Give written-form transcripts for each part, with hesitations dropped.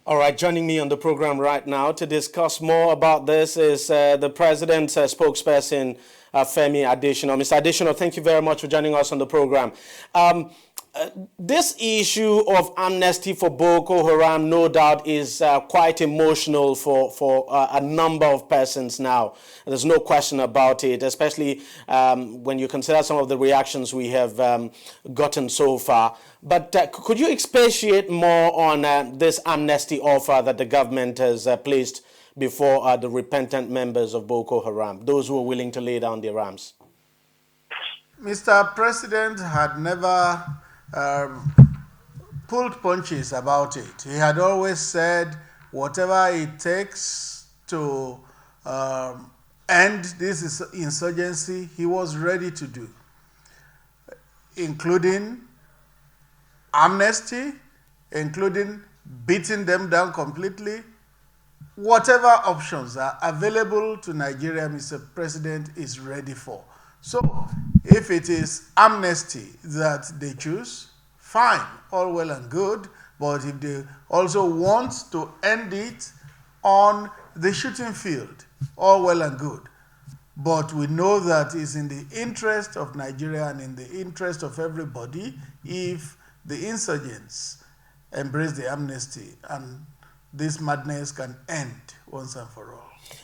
All right, joining me on the program right now to discuss more about this is the president's spokesperson, Femi Adesina. Mr. Adesina, thank you very much for joining us on the program. This issue of amnesty for Boko Haram, no doubt, is quite emotional for a number of persons now. There's no question about it, especially when you consider some of the reactions we have gotten so far. But could you expatiate more on this amnesty offer that the government has placed before the repentant members of Boko Haram, those who are willing to lay down their arms? Mr. President had never pulled punches about it. He had always said whatever it takes to end this insurgency, he was ready to do, including amnesty, including beating them down completely. Whatever options are available to Nigeria, Mr. President is ready for. So, if it is amnesty that they choose, fine, all well and good. But if they also want to end it on the shooting field, all well and good. But we know that it's in the interest of Nigeria and in the interest of everybody if the insurgents embrace the amnesty and this madness can end once and for all.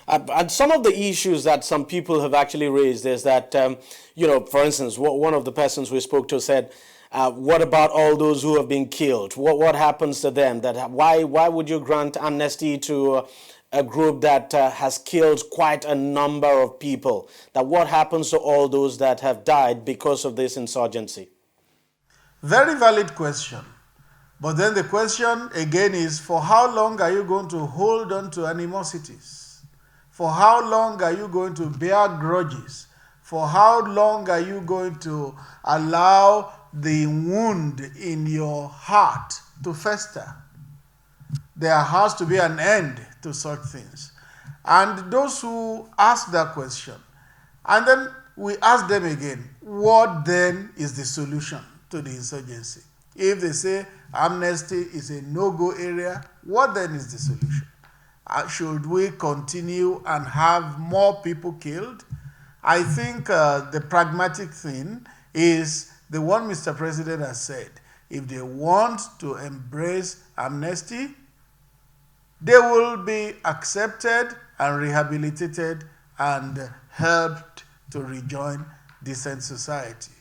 And some of the issues that some people have actually raised is that, for instance, one of the persons we spoke to said, what about all those who have been killed? What happens to them? Why would you grant amnesty to a group that has killed quite a number of people? That what happens to all those that have died because of this insurgency? Very valid question. But then the question again is, for how long are you going to hold on to animosities? For how long are you going to bear grudges? For how long are you going to allow the wound in your heart to fester? There has to be an end to such things. And those who ask that question, and then we ask them again, what then is the solution to the insurgency? If they say amnesty is a no-go area, what then is the solution? Should we continue and have more people killed? I think the pragmatic thing is the one Mr. President has said. If they want to embrace amnesty, they will be accepted and rehabilitated and helped to rejoin decent society.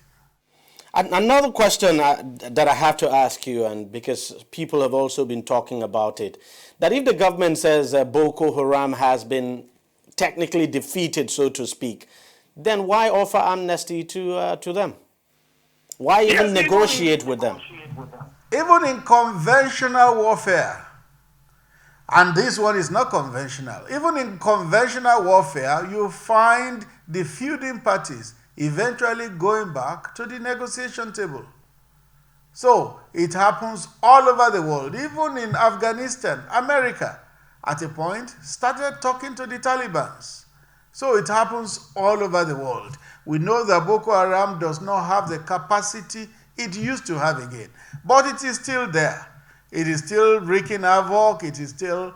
Another question that I have to ask you, and because people have also been talking about it, that if the government says Boko Haram has been technically defeated, so to speak, then why offer amnesty to them? Why even negotiate with them? Even in conventional warfare, and this one is not conventional, even in conventional warfare, you find the feuding parties eventually going back to the negotiation table. So it happens all over the world. Even in Afghanistan, America, at a point, started talking to the Taliban. So it happens all over the world. We know that Boko Haram does not have the capacity it used to have again. But it is still there. It is still wreaking havoc. It is still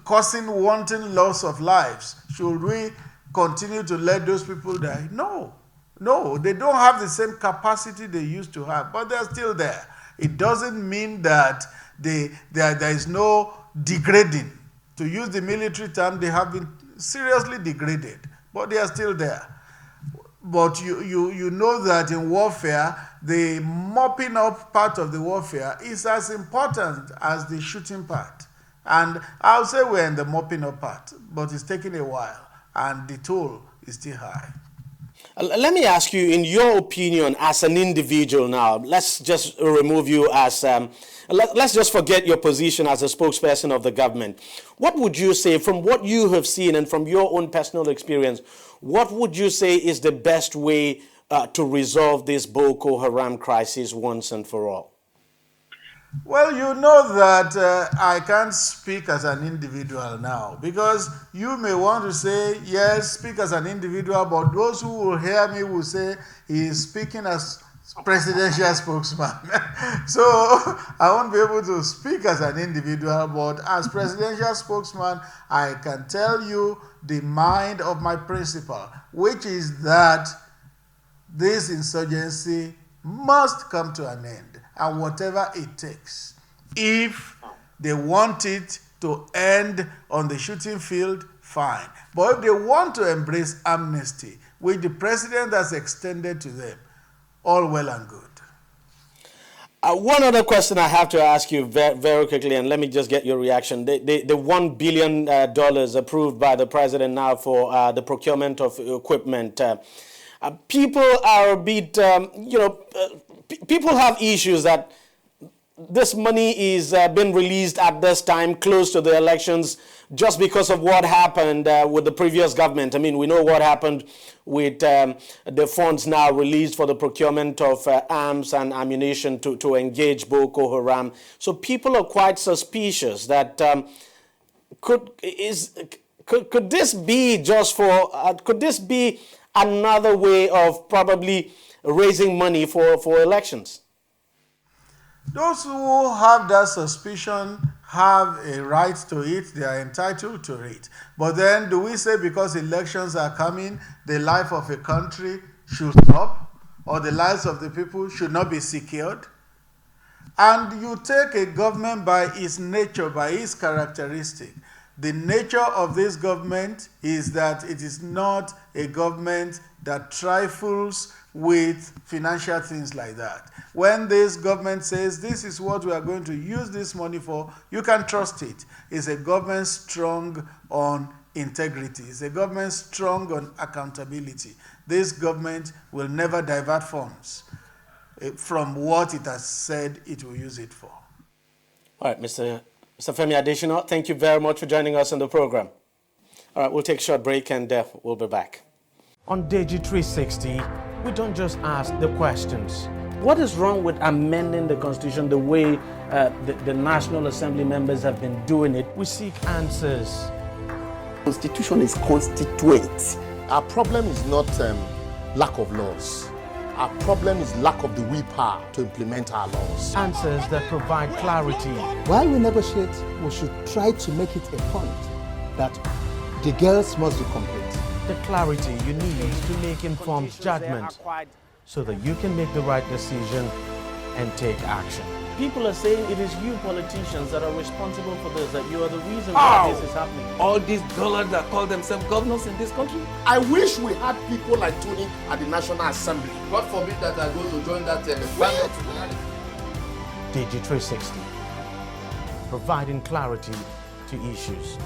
causing wanton loss of lives. Should we continue to let those people die? No, they don't have the same capacity they used to have, but they're still there. It doesn't mean that there is no degrading. To use the military term, they have been seriously degraded, but they are still there. But you know that in warfare, the mopping up part of the warfare is as important as the shooting part. And I'll say we're in the mopping up part, but it's taking a while. And the toll is still high. Let me ask you, in your opinion, as an individual now, let's just remove you as, let's just forget your position as a spokesperson of the government. What would you say, from what you have seen and from your own personal experience, what would you say is the best way to resolve this Boko Haram crisis once and for all? Well, you know that I can't speak as an individual now, because you may want to say, yes, speak as an individual, but those who will hear me will say he is speaking as presidential spokesman. So I won't be able to speak as an individual, but as presidential spokesman, I can tell you the mind of my principal, which is that this insurgency must come to an end, and whatever it takes. If they want it to end on the shooting field, fine. But if they want to embrace amnesty, which the president has extended to them, all well and good. One other question I have to ask you very, very quickly, and let me just get your reaction. The $1 billion approved by the president now for the procurement of equipment. People are a bit, people have issues that this money is being released at this time, close to the elections, just because of what happened with the previous government. I mean, we know what happened with the funds now released for the procurement of arms and ammunition to engage Boko Haram. So people are quite suspicious that could this be just for, could this be another way of probably raising money for elections? Those who have that suspicion have a right to it. They are entitled to it. But then do we say because elections are coming, the life of a country should stop, or the lives of the people should not be secured? And you take a government by its nature, by its characteristic. The nature of this government is that it is not a government that trifles with financial things like that. When this government says this is what we are going to use this money for, you can trust it. It's a government strong on integrity. It's a government strong on accountability. This government will never divert funds from what it has said it will use it for. All right, Mr. Femi Adesina, thank you very much for joining us on the program. All right, we'll take a short break and we'll be back. On DEJI360, we don't just ask the questions. What is wrong with amending the Constitution the way the National Assembly members have been doing it? We seek answers. Constitution is constituent. Our problem is not lack of laws. Our problem is lack of the willpower to implement our laws. Answers that provide clarity. While we negotiate, we should try to make it a point that the girls must be complete. The clarity you need to make informed judgment so that you can make the right decision and take action. People are saying it is you politicians that are responsible for this, that you are the reason why this is happening. All these dollars that call themselves governors in this country. I wish we had people like Tony at the National Assembly. God forbid that I go to join that ballot. DEJI360, providing clarity to issues.